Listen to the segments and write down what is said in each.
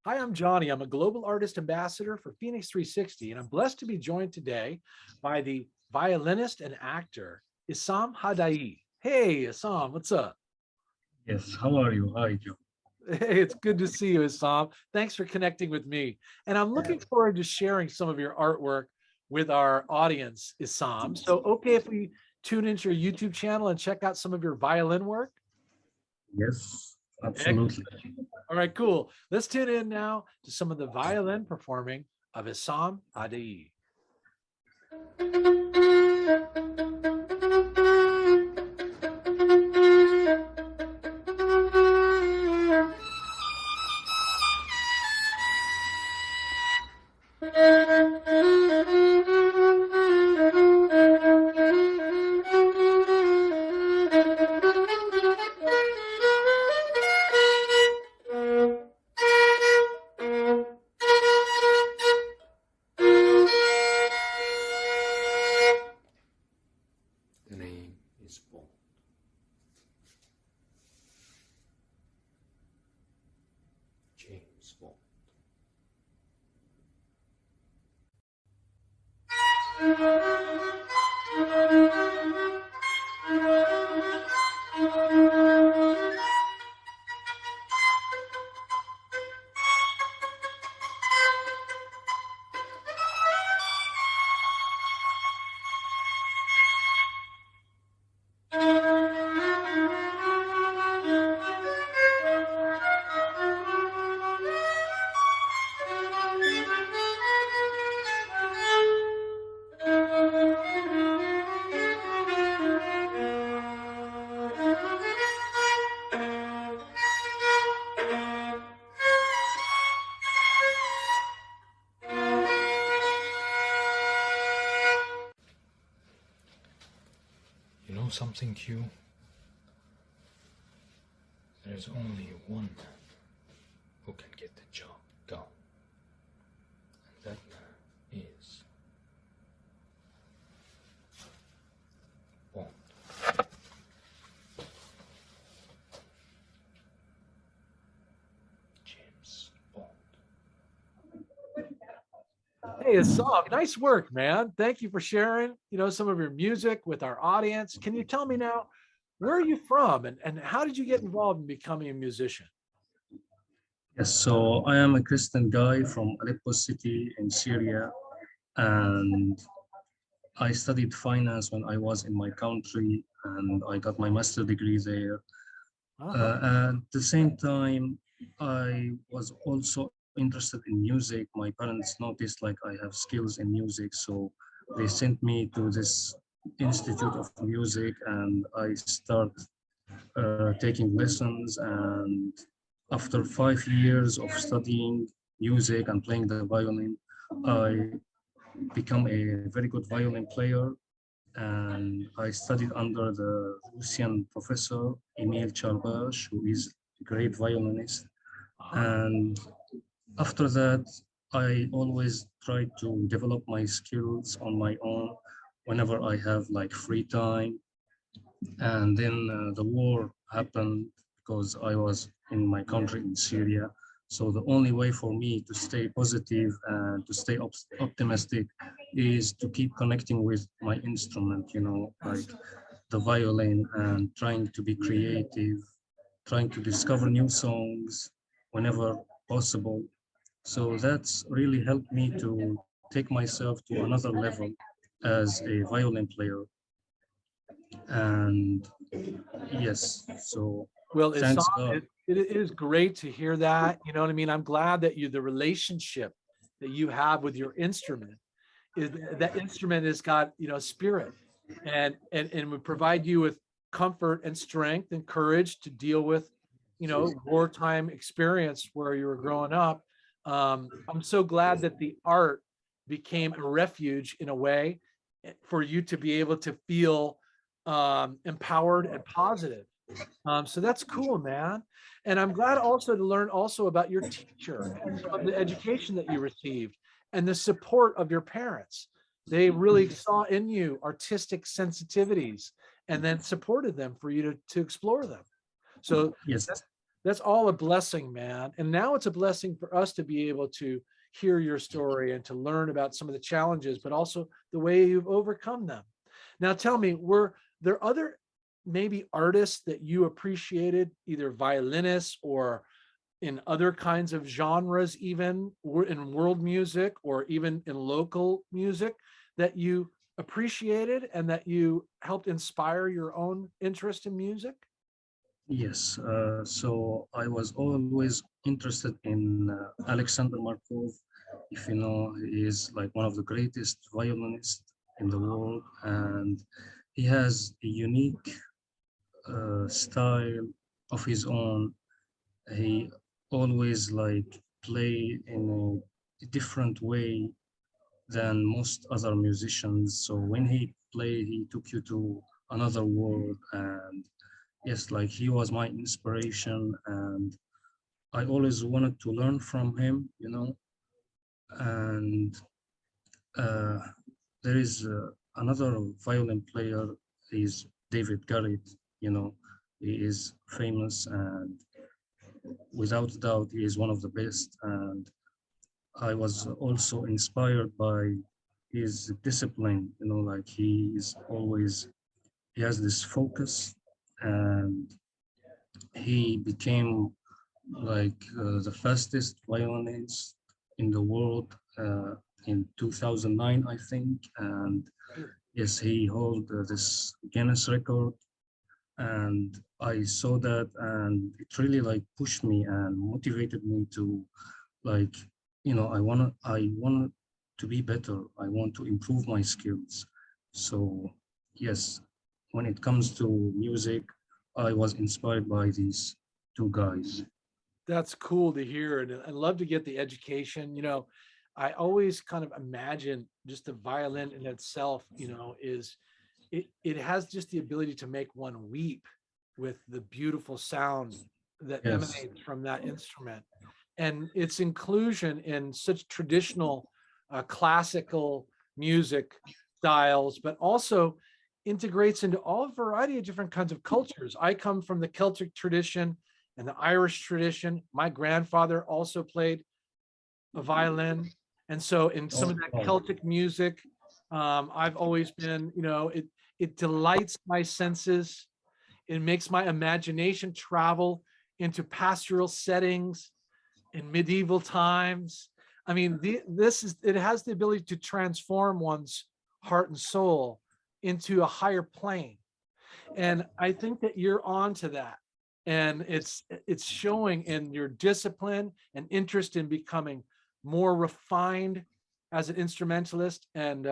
Hi, I'm Johnny. I'm a global artist ambassador for FENIX360, and I'm blessed to be joined today by the violinist and actor, ISSAM HADAEE. Hey, ISSAM, what's up? Yes, how are you? Hi, Joe. Hey, it's good to see you, ISSAM. Thanks for connecting with me. And I'm Yeah. looking forward to sharing some of your artwork with our audience, ISSAM. So, okay, if we tune into your YouTube channel and check out some of your violin work? Yes, Excellent. absolutely. All right, cool. Let's tune in now to some of the violin performing of ISSAM HADAEE. The name is Bond. James Bond. You know something, Q? There's only one man who can get the job done. And that man is Bond. James Bond. Hey, Assam, nice work, man. Thank you for sharing, some of your music with our audience. Can you tell me now, where are you from and how did you get involved in becoming a musician? Yes, so I am a Christian guy from Aleppo city in Syria, and I studied finance when I was in my country, and I got my master degree there. Uh-huh. At the same time, I was also interested in music. My parents noticed like I have skills in music, so they sent me to this institute of music, and I start taking lessons. And after 5 years of studying music and playing the violin, I become a very good violin player. And I studied under the Russian professor Emil Charbash, who is a great violinist. Uh-huh. And after that, I always try to develop my skills on my own whenever I have like free time. And then the war happened because I was in my country in Syria. So the only way for me to stay positive and to stay optimistic is to keep connecting with my instrument, like the violin, and trying to be creative, trying to discover new songs whenever possible. So that's really helped me to take myself to another level as a violin player. And yes, so Well, Assam, thanks God. it is great to hear that. You know what I mean? I'm glad that the relationship that you have with your instrument is that instrument has got, spirit and would provide you with comfort and strength and courage to deal with, wartime experience where you were growing up. I'm so glad that the art became a refuge in a way for you to be able to feel empowered and positive. So that's cool, man. And I'm glad also to learn also about your teacher and some of the education that you received and the support of your parents. They really saw in you artistic sensitivities and then supported them for you to explore them. So Yes, That's all a blessing, man. And now it's a blessing for us to be able to hear your story and to learn about some of the challenges, but also the way you've overcome them. Now, tell me, were there other maybe artists that you appreciated, either violinists or in other kinds of genres, even in world music or even in local music, that you appreciated and that you helped inspire your own interest in music? Yes, so I was always interested in Alexander Markov. If you know, he is like one of the greatest violinists in the world, and he has a unique style of his own. He always like play in a different way than most other musicians. So when he played, he took you to another world. And yes, like he was my inspiration, and I always wanted to learn from him, you know. And uh, there is another violin player, is David Garrett, you know. He is famous, and without doubt, he is one of the best. And I was also inspired by his discipline, you know, like he is always, he has this focus, and he became like the fastest violinist in the world in 2009, I think. And yes, he held this Guinness record, and I saw that, and it really like pushed me and motivated me to like, you know, I want to be better. I want to improve my skills. So yes, when it comes to music, I was inspired by these two guys. That's cool to hear. And I love to get the education. I always kind of imagine just the violin in itself, is it has just the ability to make one weep with the beautiful sound that Yes, emanates from that instrument. And its inclusion in such traditional classical music styles, but also integrates into all variety of different kinds of cultures. I come from the Celtic tradition and the Irish tradition. My grandfather also played a violin. And so in some of that oh, Celtic music, I've always been, it delights my senses. It makes my imagination travel into pastoral settings in medieval times. I mean, it has the ability to transform one's heart and soul into a higher plane. And I think that you're on to that. And it's showing in your discipline and interest in becoming more refined as an instrumentalist. And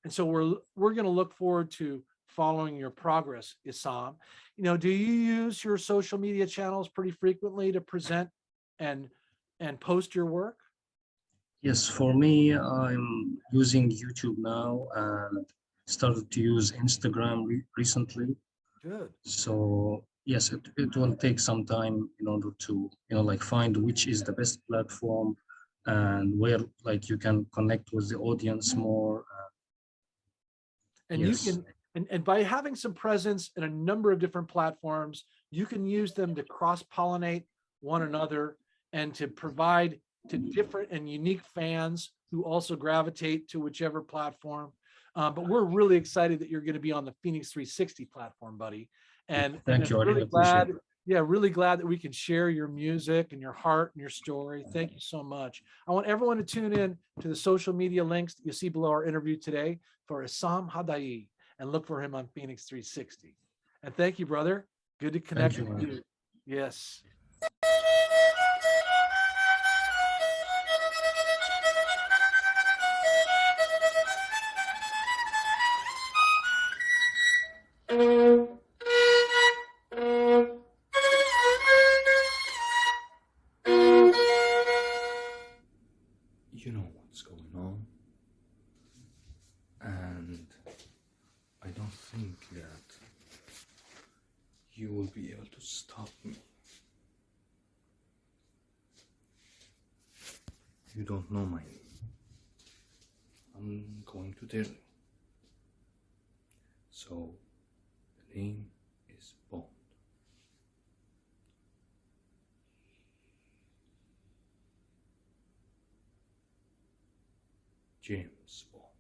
so we're going to look forward to following your progress, Issam. Do you use your social media channels pretty frequently to present and post your work? yes, for me, I'm using YouTube now and started to use Instagram recently. Good. So yes, it will take some time in order to, you know, like find which is the best platform and where like you can connect with the audience more. And you Yes, can and by having some presence in a number of different platforms, you can use them to cross pollinate one another and to provide to different and unique fans who also gravitate to whichever platform. But we're really excited that you're going to be on the Phoenix 360 platform, buddy. And thank it's you. I really really appreciate glad, it. yeah, really glad that we can share your music and your heart and your story. Thank you so much. I want everyone to tune in to the social media links that you see below our interview today for ISSAM HADAEE and look for him on Phoenix 360. And thank you, brother. Good to Thank connect you, with man. you. Yes. You know what's going on, and I don't think that you will be able to stop me. You don't know my name. I'm going to tell you. So, the name is Bond. James Bond.